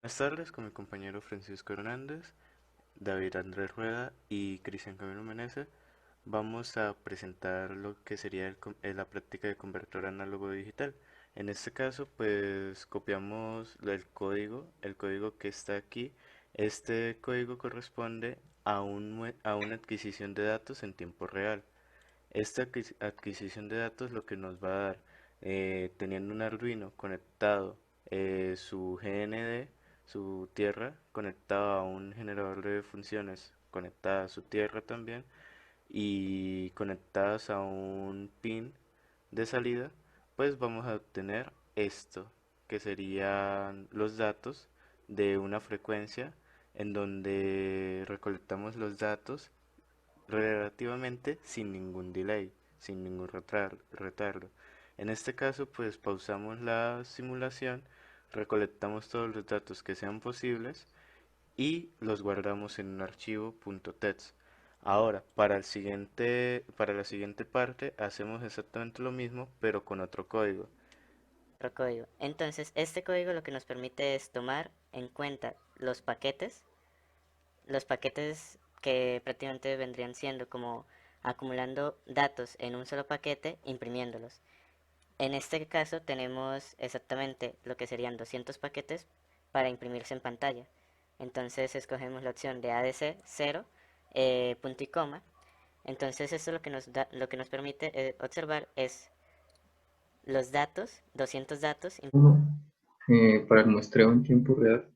Buenas tardes con mi compañero Francisco Hernández, David Andrés Rueda y Cristian Camilo Meneses. Vamos a presentar lo que sería la práctica de convertor análogo a digital. En este caso, pues copiamos el código que está aquí. Este código corresponde a una adquisición de datos en tiempo real. Esta adquisición de datos lo que nos va a dar, teniendo un Arduino conectado, su GND, su tierra, conectado a un generador de funciones, conectada a su tierra también, y conectadas a un pin de salida, pues vamos a obtener esto, que serían los datos de una frecuencia en donde recolectamos los datos relativamente sin ningún delay, sin ningún retardo. En este caso, pues pausamos la simulación, recolectamos todos los datos que sean posibles y los guardamos en un archivo .text. Ahora, para la siguiente parte hacemos exactamente lo mismo, pero con otro código. Otro código. Entonces, este código lo que nos permite es tomar en cuenta los paquetes que prácticamente vendrían siendo como acumulando datos en un solo paquete, imprimiéndolos. En este caso tenemos exactamente lo que serían 200 paquetes para imprimirse en pantalla. Entonces escogemos la opción de ADC 0, punto y coma. Entonces esto lo que nos permite observar es los datos, 200 datos. Uno, para el muestreo en tiempo real,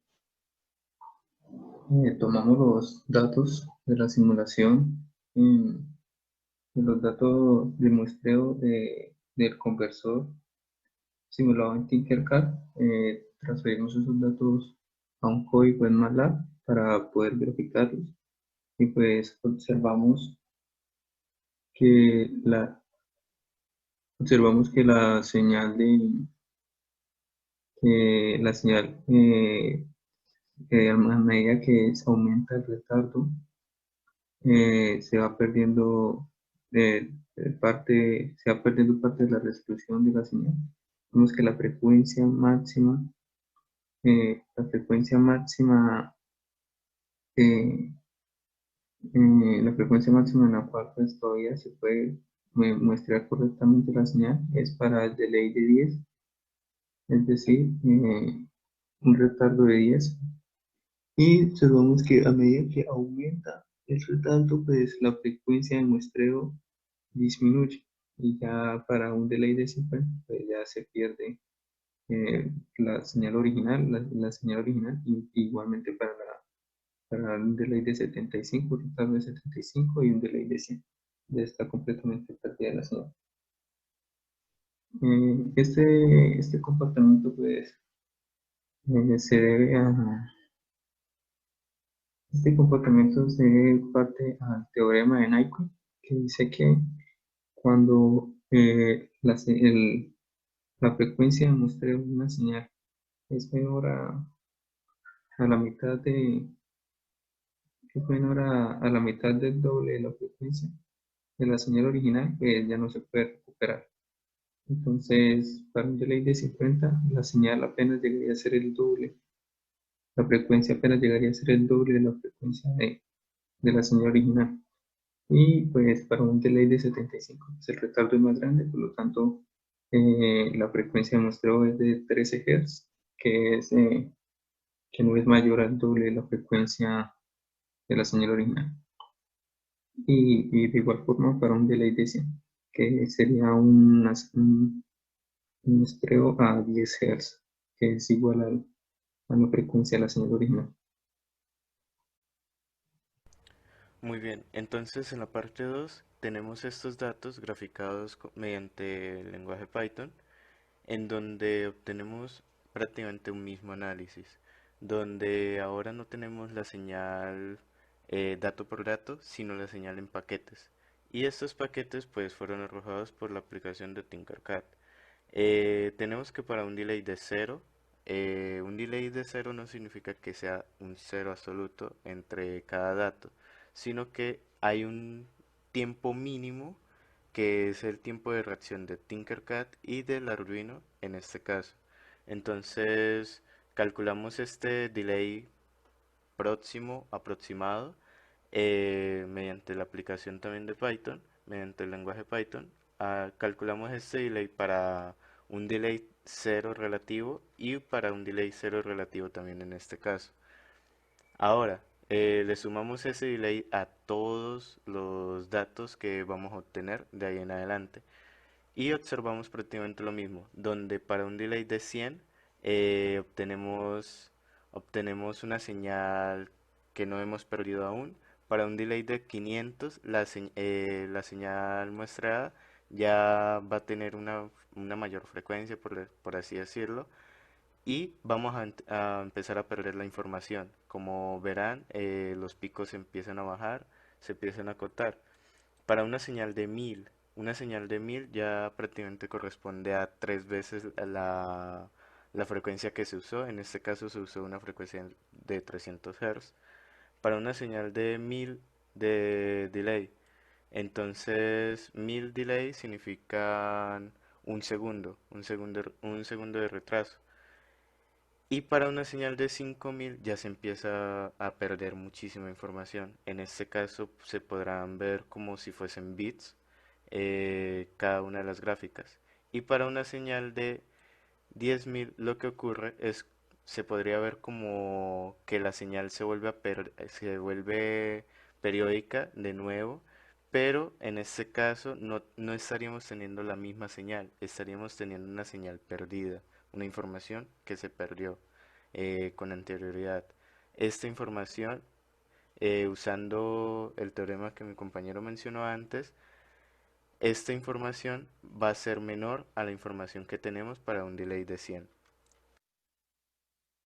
tomamos los datos de la simulación, de los datos de muestreo del conversor simulado en Tinkercad, transferimos esos datos a un código en MATLAB para poder verificarlos y pues observamos que la señal a medida que se aumenta el retardo, se va perdiendo se va perdiendo parte de la resolución de la señal. Vemos que la frecuencia máxima, eh, la frecuencia máxima en la cual pues todavía se puede muestrear correctamente la señal es para el delay de 10, es decir, un retardo de 10. Y observamos que a medida que aumenta el retardo, pues la frecuencia de muestreo disminuye y ya para un delay de 50 pues ya se pierde la señal original, la señal original y igualmente para un delay de 75, un retardo de 75 y un delay de 100 ya está completamente perdida la señal. Este comportamiento pues se debe a este comportamiento se debe parte al teorema de Nyquist, que dice que cuando la frecuencia de muestreo de una señal es menor a la mitad es menor a la mitad del doble de la frecuencia de la señal original, pues ya no se puede recuperar. Entonces, para un delay de 50, la señal apenas llegaría a ser el doble, la frecuencia apenas llegaría a ser el doble de la frecuencia de la señal original. Y pues para un delay de 75, pues el retardo es más grande, por lo tanto, la frecuencia de muestreo es de 13 Hz, que no es mayor al doble de la frecuencia de la señal original. Y de igual forma para un delay de 100, que sería un muestreo a 10 Hz, que es igual a la frecuencia de la señal original. Muy bien, entonces en la parte 2 tenemos estos datos graficados mediante el lenguaje Python, en donde obtenemos prácticamente un mismo análisis, donde ahora no tenemos la señal dato por dato, sino la señal en paquetes. Y estos paquetes pues fueron arrojados por la aplicación de Tinkercad. Tenemos que para un delay de cero no significa que sea un cero absoluto entre cada dato, sino que hay un tiempo mínimo que es el tiempo de reacción de Tinkercad y del Arduino en este caso. Entonces, Calculamos este delay próximo, aproximado, mediante la aplicación también de Python, mediante el lenguaje Python. Calculamos este delay para un delay cero relativo y para un delay cero relativo también en este caso. Ahora, le sumamos ese delay a todos los datos que vamos a obtener de ahí en adelante. Y observamos prácticamente lo mismo, donde para un delay de 100 obtenemos una señal que no hemos perdido aún. Para un delay de 500, la señal muestrada ya va a tener una mayor frecuencia, por así decirlo, y vamos a empezar a perder la información. Como verán, los picos empiezan a bajar, se empiezan a cortar. Para una señal de 1000 ya prácticamente corresponde a 3 veces la frecuencia que se usó. En este caso se usó una frecuencia de 300 Hz. Para una señal de 1000 de delay, entonces 1000 delay significan un segundo de retraso. Y para una señal de 5000 ya se empieza a perder muchísima información. En este caso se podrán ver como si fuesen bits cada una de las gráficas. Y para una señal de 10.000 lo que ocurre es, se podría ver como que la señal se vuelve periódica de nuevo, pero en este caso no estaríamos teniendo la misma señal, estaríamos teniendo una señal perdida, una información que se perdió con anterioridad. Esta información, usando el teorema que mi compañero mencionó antes, esta información va a ser menor a la información que tenemos para un delay de 100.